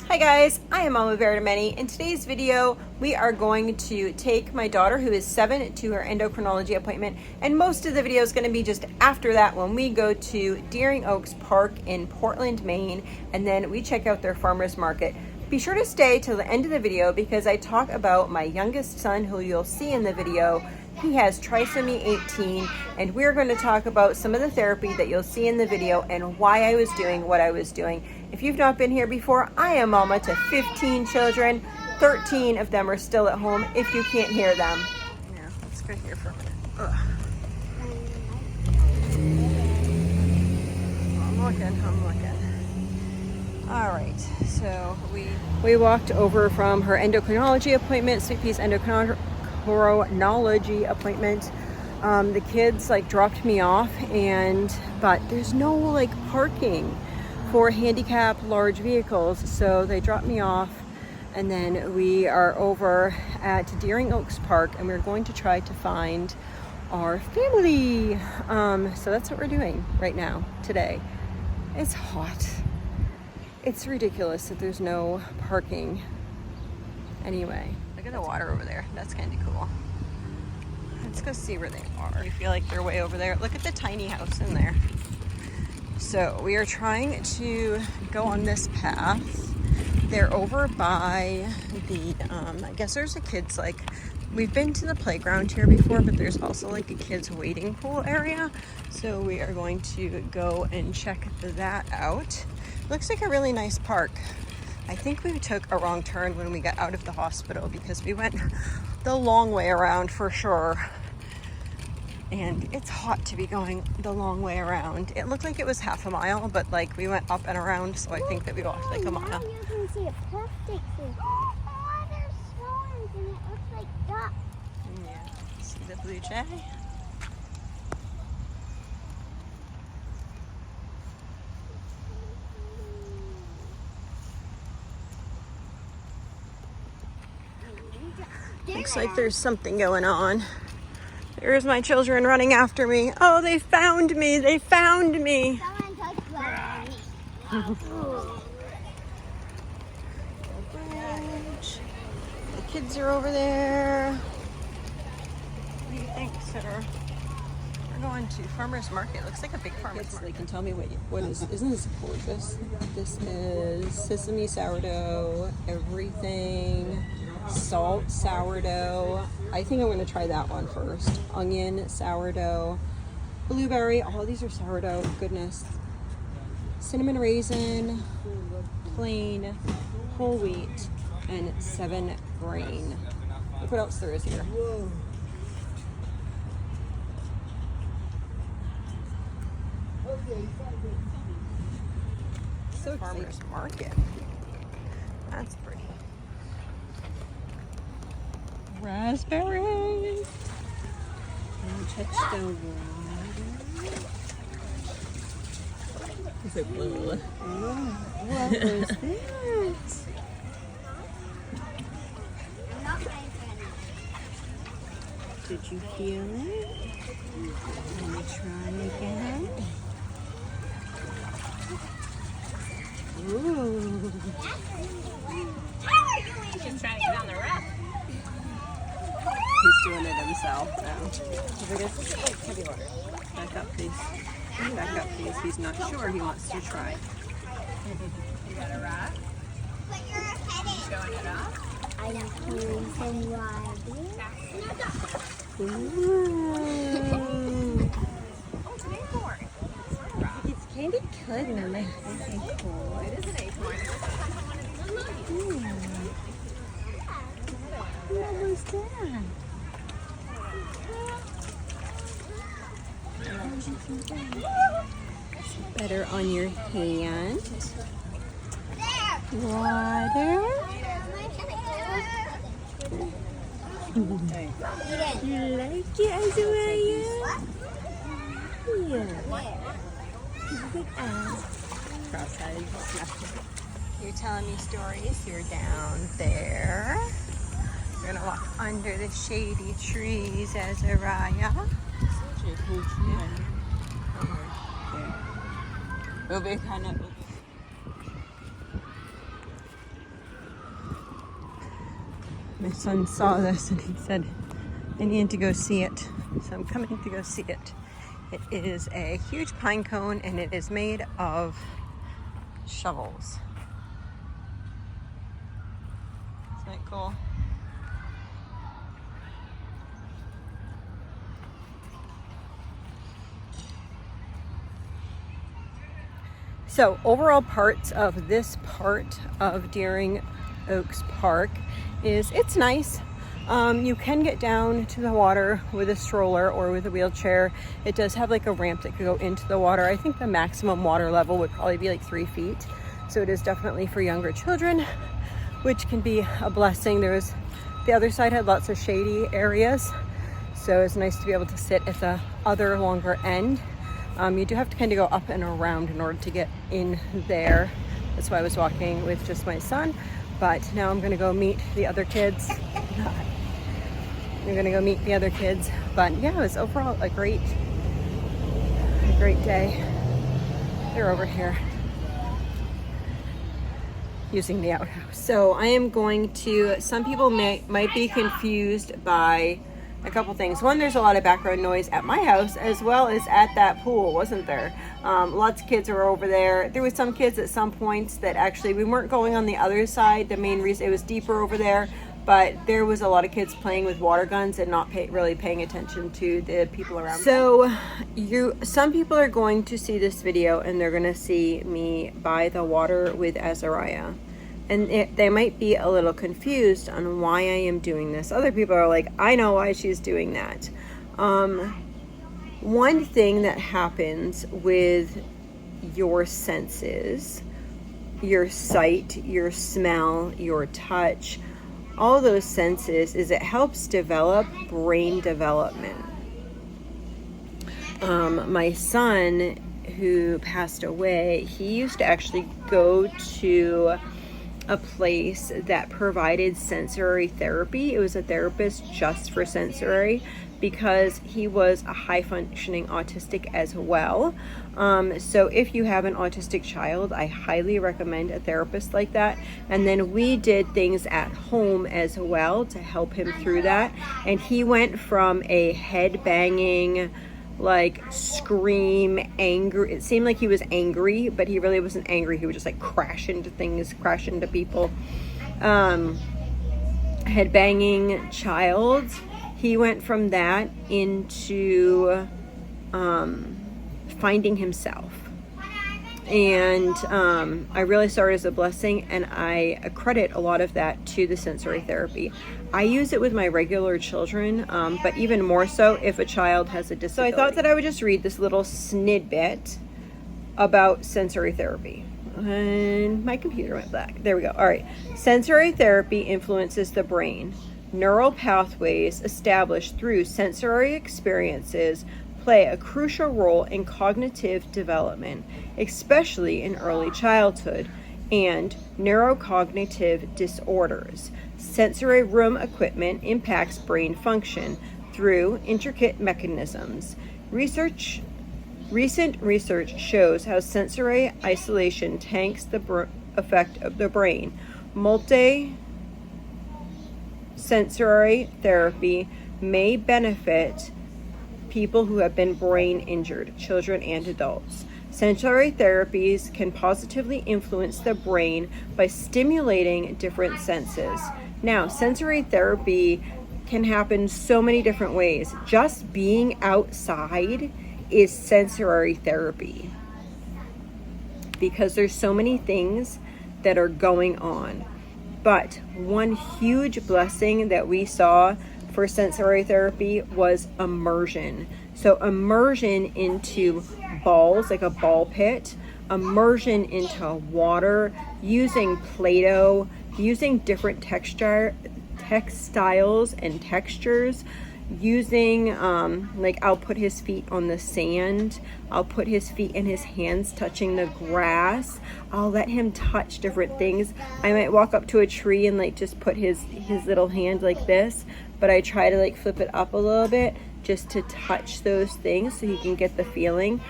Hi guys, I am Mama Bear to Many. In today's video, we are going to take my daughter who is 7 to her endocrinology appointment, and most of the video is going to be just after that when we go to Deering Oaks Park in Portland, Maine, and then we check out their farmers market. Be sure to stay till the end of the video because I talk about my youngest son who you'll see in the video. He has trisomy 18, and we're going to talk about some of the therapy that you'll see in the video and why I was doing what I was doing. If you've not been here before, I am mama to 15 children. 13 of them are still at home if you can't hear them. Yeah, let's go here for a minute. Ugh. I'm looking. All right, so we walked over from her endocrinology appointment, Sweet Pea's endocrinology appointment. The kids dropped me off, but there's no parking for handicap large vehicles, so they dropped me off, and then we are over at Deering Oaks Park and we're going to try to find our family. So that's what we're doing right now today. It's hot. It's ridiculous that there's no parking. Anyway, look at the water over there. That's kind of cool. Let's go see where they are. I feel like they're way over there. Look at the tiny house in there. So we are trying to go on this path. They're over by the, I guess there's a kids, we've been to the playground here before, but there's also a kids waiting pool area. So we are going to go and check that out. Looks like a really nice park. I think we took a wrong turn when we got out of the hospital because we went the long way around for sure. And it's hot to be going the long way around. It looked like it was half a mile, but we went up and around, so I think that we walked a mile. Now you can see a plastic thing. Oh, there's swans and it looks like ducks. Yeah, see the blue jay? Looks like there's something going on. There's my children running after me. Oh, they found me. They found me. Someone touched my Bridge. The kids are over there. What do you think, sir? We're going to farmer's market. Looks like a big farmer's market. They can tell me what is. Isn't this gorgeous? This is sesame sourdough, everything. Salt sourdough. I think I'm going to try that one first. Onion sourdough, blueberry. All these are sourdough. Goodness. Cinnamon raisin, plain, whole wheat, and 7 grain. Look what else there is here. Whoa. So farmer's market. That's pretty. Raspberries. And touch the water. Is it blue? What was that? Did you feel it? Let me try again. Ooh. He's trying to get on the raft. He's doing it himself now. Heavy water. Back up, please. Back up, please. He's not sure. He wants to try. You got a rock? Showing it off? I am pulling some water. Ooh. Oh, it's an acorn. It's kind of good and nice and cool. It is an acorn. What was that? Better on your hand. Water. You like it, Azariah? Yeah. Good ass. Cross-eyed. You're telling me stories. You're down there. We're gonna walk under the shady trees, Azariah. We'll be kind of My son saw this and he said, I need to go see it. So I'm coming to go see it. It is a huge pine cone and it is made of shovels. Isn't that cool? So overall parts of this part of Deering Oaks Park is it's nice. You can get down to the water with a stroller or with a wheelchair. It does have like a ramp that could go into the water. I think the maximum water level would probably be like 3 feet. So it is definitely for younger children, which can be a blessing. The other side had lots of shady areas. So it's nice to be able to sit at the other longer end. You do have to kind of go up and around in order to get in there. That's why I was walking with just my son. But now I'm gonna go meet the other kids. We're gonna go meet the other kids. But yeah, it was overall a great day. They're over here using the outhouse. So I am going to, some people might be confused by a couple things. One, there's a lot of background noise at my house as well as at that pool, wasn't there? Lots of kids are over there. There was some kids at some points that actually, we weren't going on the other side. The main reason, it was deeper over there, but there was a lot of kids playing with water guns and not really paying attention to the people around. So some people are going to see this video and they're gonna see me by the water with Azariah. And they might be a little confused on why I am doing this. Other people are like, I know why she's doing that. One thing that happens with your senses, your sight, your smell, your touch, all those senses, is it helps develop brain development. My son, who passed away, he used to actually go to a place that provided sensory therapy. It was a therapist just for sensory because he was a high functioning autistic as well. So if you have an autistic child, I highly recommend a therapist like that. And then we did things at home as well to help him through that. And he went from a head banging, like scream, angry. It seemed like he was angry, but he really wasn't angry. He would just like crash into things, crash into people. Head banging child. He went from that into finding himself. And I really saw it as a blessing, and I accredit a lot of that to the sensory therapy. I use it with my regular children, but even more so if a child has a disability. So I thought that I would just read this little snippet about sensory therapy. And my computer went black. There we go. All right. Sensory therapy influences the brain. Neural pathways established through sensory experiences play a crucial role in cognitive development, especially in early childhood, and neurocognitive disorders. Sensory room equipment impacts brain function through intricate mechanisms. Recent research shows how sensory isolation tanks the effect of the brain. Multi-sensory therapy may benefit people who have been brain injured, children and adults. Sensory therapies can positively influence the brain by stimulating different senses. Now, sensory therapy can happen so many different ways. Just being outside is sensory therapy because there's so many things that are going on. But one huge blessing that we saw for sensory therapy was immersion. So immersion into balls, like a ball pit, immersion into water, using Play-Doh, using different textiles and textures, using like I'll put his feet on the sand, I'll put his feet and his hands touching the grass, I'll let him touch different things. I might walk up to a tree and like just put his little hand like this, but I try to like flip it up a little bit just to touch those things so he can get the feeling.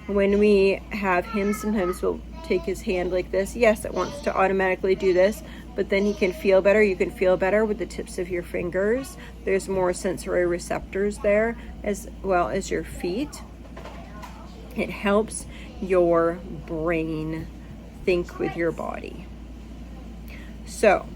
When we have him, sometimes we'll take his hand like this. Yes, it wants to automatically do this, but then he can feel better. You can feel better with the tips of your fingers. There's more sensory receptors there, as well as your feet. It helps your brain think with your body. So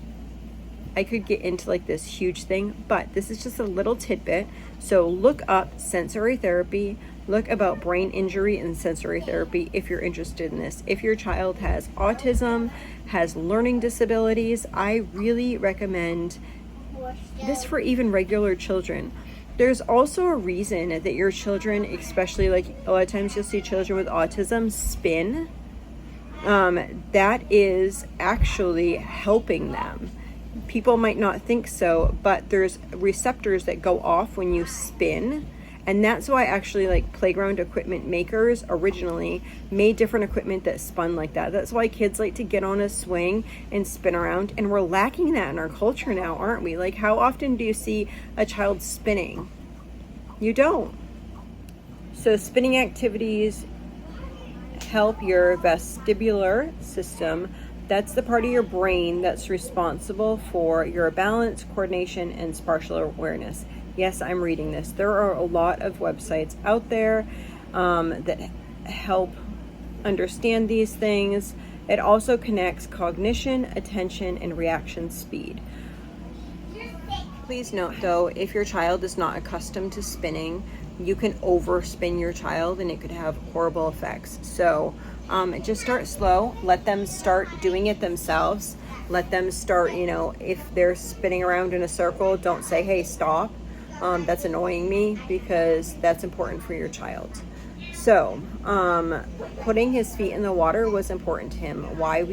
I could get into like this huge thing, but this is just a little tidbit. So look up sensory therapy, look about brain injury and sensory therapy if you're interested in this. If your child has autism, has learning disabilities, I really recommend this for even regular children. There's also a reason that your children, especially like a lot of times you'll see children with autism spin. That is actually helping them. People might not think so, but there's receptors that go off when you spin. And that's why actually like playground equipment makers originally made different equipment that spun like that. That's why kids like to get on a swing and spin around. And we're lacking that in our culture now, aren't we? Like how often do you see a child spinning? You don't. So spinning activities help your vestibular system. That's the part of your brain that's responsible for your balance, coordination, and spatial awareness. Yes, I'm reading this. There are a lot of websites out there that help understand these things. It also connects cognition, attention, and reaction speed. Please note though, if your child is not accustomed to spinning, you can overspin your child and it could have horrible effects. So just start slow, let them start doing it themselves. Let them start, if they're spinning around in a circle, don't say, hey, stop. That's annoying me, because that's important for your child. So putting his feet in the water was important to him. Why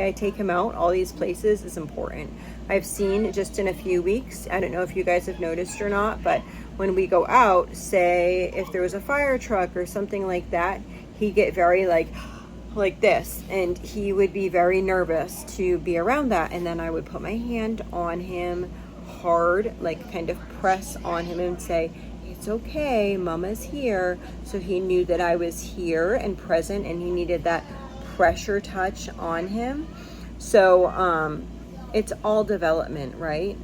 I take him out all these places is important. I've seen just in a few weeks, I don't know if you guys have noticed or not, but when we go out, say if there was a fire truck or something like that, he'd get very like this, and he would be very nervous to be around that. And then I would put my hand on him hard, like kind of press on him and say, it's okay, mama's here. So he knew that I was here and present, and he needed that pressure touch on him. So it's all development, right?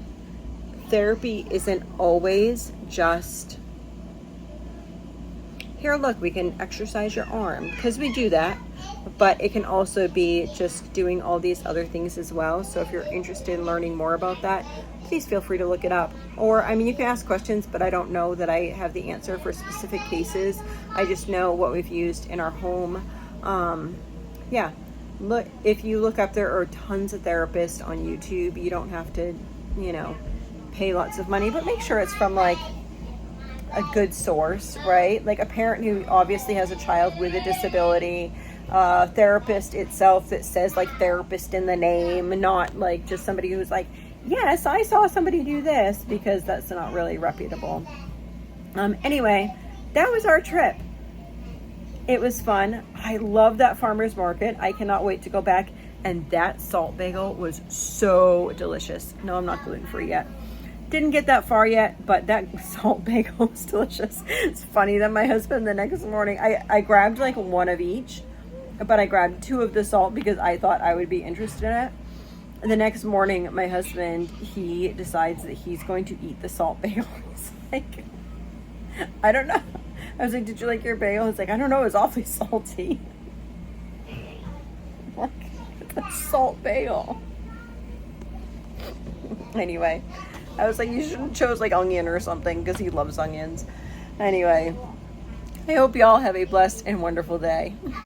Therapy isn't always just, here, look, we can exercise your arm, because we do that, but it can also be just doing all these other things as well. So if you're interested in learning more about that, please feel free to look it up. Or, you can ask questions, but I don't know that I have the answer for specific cases. I just know what we've used in our home. Look, if you look up, there are tons of therapists on YouTube. You don't have to, pay lots of money, but make sure it's from like a good source, right? Like a parent who obviously has a child with a disability, therapist itself that says like therapist in the name, not like just somebody who's like, yes, I saw somebody do this, because that's not really reputable. Anyway, that was our trip. It was fun. I love that farmer's market. I cannot wait to go back. And that salt bagel was so delicious. No, I'm not gluten-free yet. Didn't get that far yet, but that salt bagel was delicious. It's funny that my husband the next morning, I grabbed like one of each, but I grabbed 2 of the salt because I thought I would be interested in it. And the next morning, my husband, he decides that he's going to eat the salt bagel. He's like, I don't know. I was like, did you like your bagel? He's like, I don't know, it was awfully salty. Like, it's a salt bagel. Anyway, I was like, you should have chose like onion or something, because he loves onions. Anyway, I hope y'all have a blessed and wonderful day.